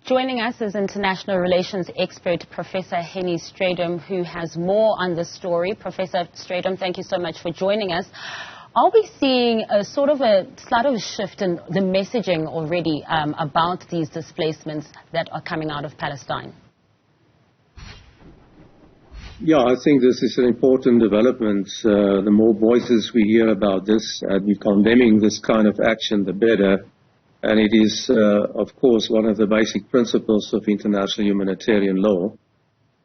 Joining us is international relations expert Professor Hennie Strydom, who has more on the story. Professor Strydom, thank you so much for joining us. Are we seeing a sort of a slight of a shift in the messaging already about these displacements that are coming out of Palestine? Yeah, I think this is an important development. The more voices we hear about this, we're condemning this kind of action, the better. And it is, of course, one of the basic principles of international humanitarian law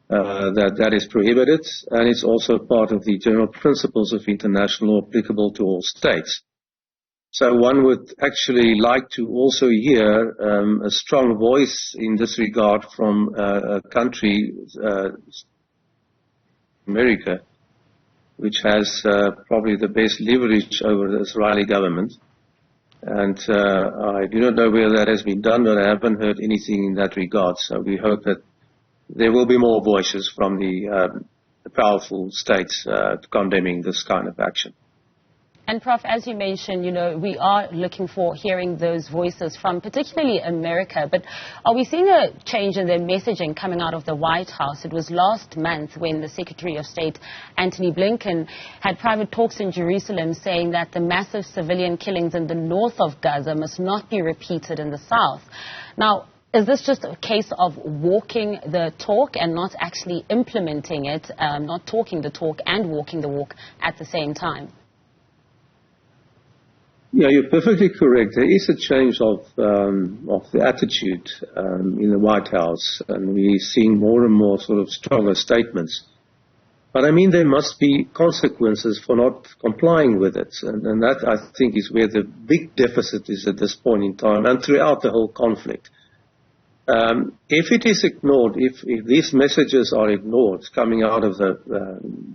that is prohibited, and it's also part of the general principles of international law applicable to all states. So one would actually like to also hear a strong voice in this regard from a country, America, which has probably the best leverage over the Israeli government. And I do not know whether that has been done, but I haven't heard anything in that regard. So we hope that there will be more voices from the powerful states condemning this kind of action. And Prof, as you mentioned, we are looking for hearing those voices from particularly America. But are we seeing a change in their messaging coming out of the White House? It was last month when the Secretary of State, Antony Blinken, had private talks in Jerusalem saying that the massive civilian killings in the north of Gaza must not be repeated in the south. Now, is this just a case of walking the talk and not actually implementing it, not talking the talk and walking the walk at the same time? Yeah, you're perfectly correct. There is a change of the attitude in the White House, and we're seeing more and more sort of stronger statements. But I mean, there must be consequences for not complying with it, and that I think is where the big deficit is at this point in time and throughout the whole conflict. If it is ignored, if these messages are ignored coming out of the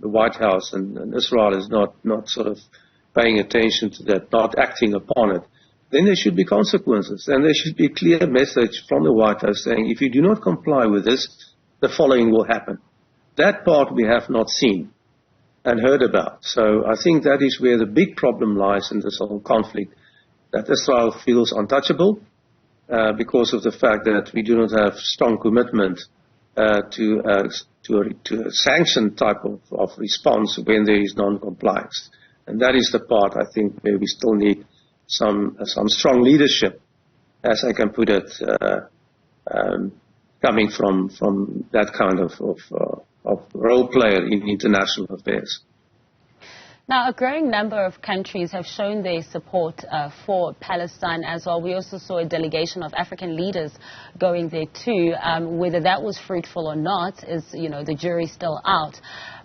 White House, and Israel is not sort of paying attention to that, not acting upon it, then there should be consequences. And there should be a clear message from the White House saying, if you do not comply with this, the following will happen. That part we have not seen and heard about. So I think that is where the big problem lies in this whole conflict, that Israel feels untouchable because of the fact that we do not have strong commitment to a sanction type of response when there is non-compliance. And that is the part, I think, where we still need some strong leadership, as I can put it, coming from that kind of role player in international affairs. Now, a growing number of countries have shown their support for Palestine as well. We also saw a delegation of African leaders going there too. Whether that was fruitful or not is, the jury's still out.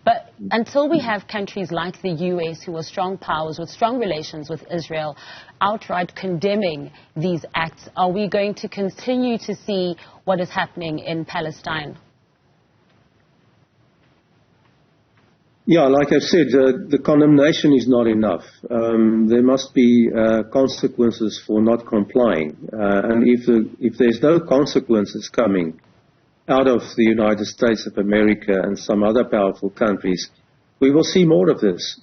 But until we have countries like the U.S., who are strong powers with strong relations with Israel, outright condemning these acts, are we going to continue to see what is happening in Palestine? Yeah, like I said, the condemnation is not enough. There must be consequences for not complying. And if there's no consequences coming out of the United States of America and some other powerful countries, we will see more of this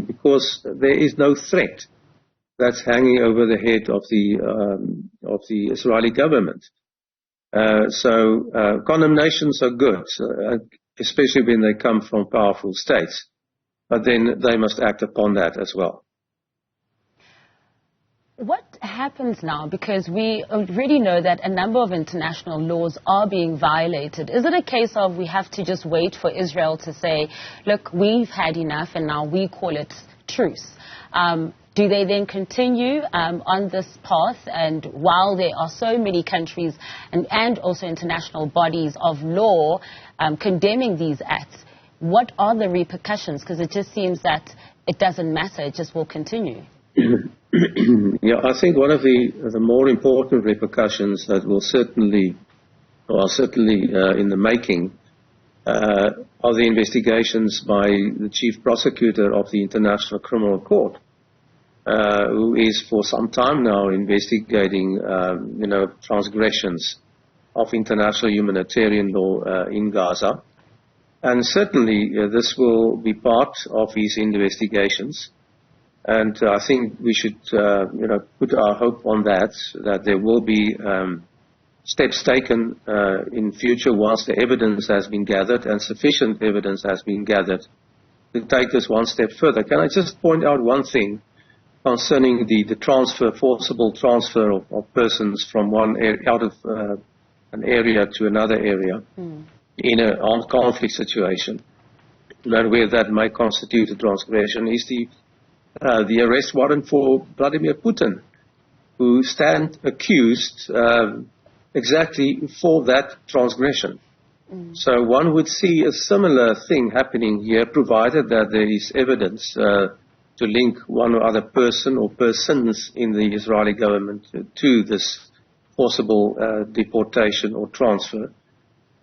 because there is no threat that's hanging over the head of the Israeli government. So condemnations are good, especially when they come from powerful states, but then they must act upon that as well. What happens now? Because we already know that a number of international laws are being violated. Is it a case of we have to just wait for Israel to say, look, we've had enough and now we call it truce? Do they then continue on this path? And while there are so many countries and also international bodies of law condemning these acts, what are the repercussions? Because it just seems that it doesn't matter, it just will continue. Yeah, I think one of the more important repercussions that will certainly in the making are the investigations by the chief prosecutor of the International Criminal Court, who is for some time now investigating, transgressions of international humanitarian law in Gaza. And certainly this will be part of his investigations. And I think we should, put our hope on that there will be steps taken in future once the evidence has been gathered and sufficient evidence has been gathered to take this one step further. Can I just point out one thing concerning the transfer, forcible transfer of persons from one area, out of an area to another area in an armed conflict situation, and where that may constitute a transgression, is the arrest warrant for Vladimir Putin, who stand accused exactly for that transgression. So one would see a similar thing happening here, provided that there is evidence to link one or other person or persons in the Israeli government to this forcible deportation or transfer,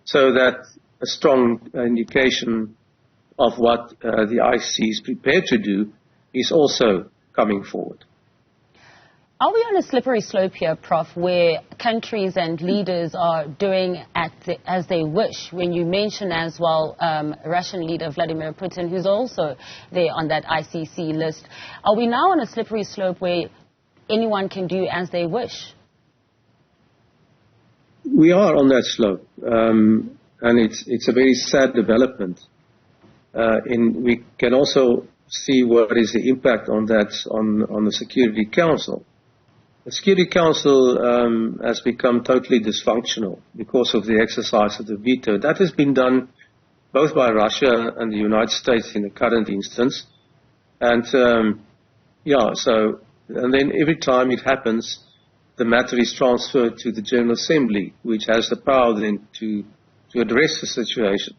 so that a strong indication of what the IC is prepared to do is also coming forward. Are we on a slippery slope here, Prof, where countries and leaders are doing as they wish? When you mention as well Russian leader Vladimir Putin, who's also there on that ICC list, are we now on a slippery slope where anyone can do as they wish? We are on that slope, and it's a very sad development. We can also see what is the impact on that on the Security Council. The Security Council has become totally dysfunctional because of the exercise of the veto. That has been done both by Russia and the United States in the current instance. And and then every time it happens, the matter is transferred to the General Assembly, which has the power then to address the situation.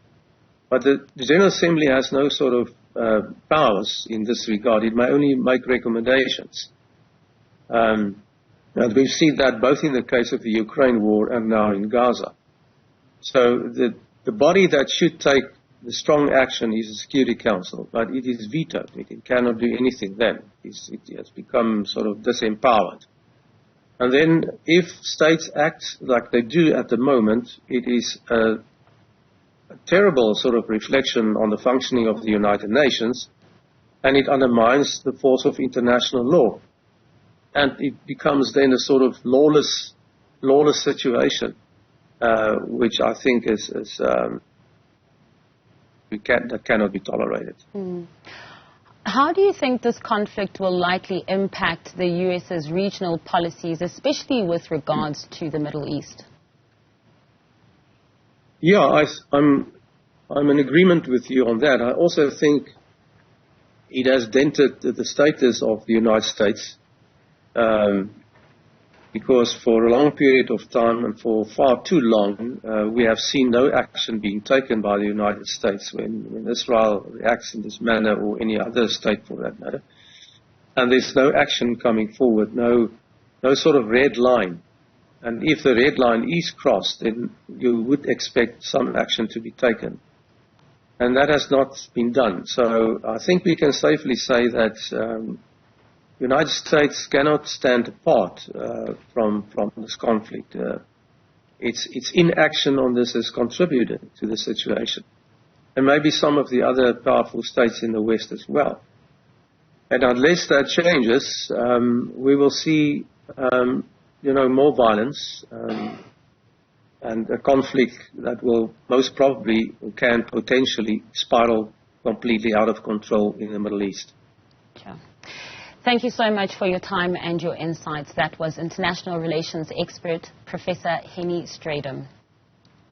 But the General Assembly has no sort of powers in this regard. It may only make recommendations. And we've seen that both in the case of the Ukraine war and now in Gaza. So the body that should take the strong action is the Security Council, but it is vetoed. It cannot do anything then. It has become sort of disempowered. And then if states act like they do at the moment, it is a terrible sort of reflection on the functioning of the United Nations, and it undermines the force of international law. And it becomes then a sort of lawless situation, which I think that cannot be tolerated. How do you think this conflict will likely impact the US's regional policies, especially with regards to the Middle East? Yeah, I'm in agreement with you on that. I also think it has dented the status of the United States. Because for a long period of time and for far too long, we have seen no action being taken by the United States when Israel reacts in this manner, or any other state for that matter. And there's no action coming forward, no sort of red line. And if the red line is crossed, then you would expect some action to be taken. And that has not been done. So I think we can safely say that the United States cannot stand apart from this conflict. Its inaction on this has contributed to the situation, and maybe some of the other powerful states in the West as well. And unless that changes, we will see, more violence and a conflict that will most probably can potentially spiral completely out of control in the Middle East. Sure. Thank you so much for your time and your insights. That was international relations expert, Professor Hennie Strydom.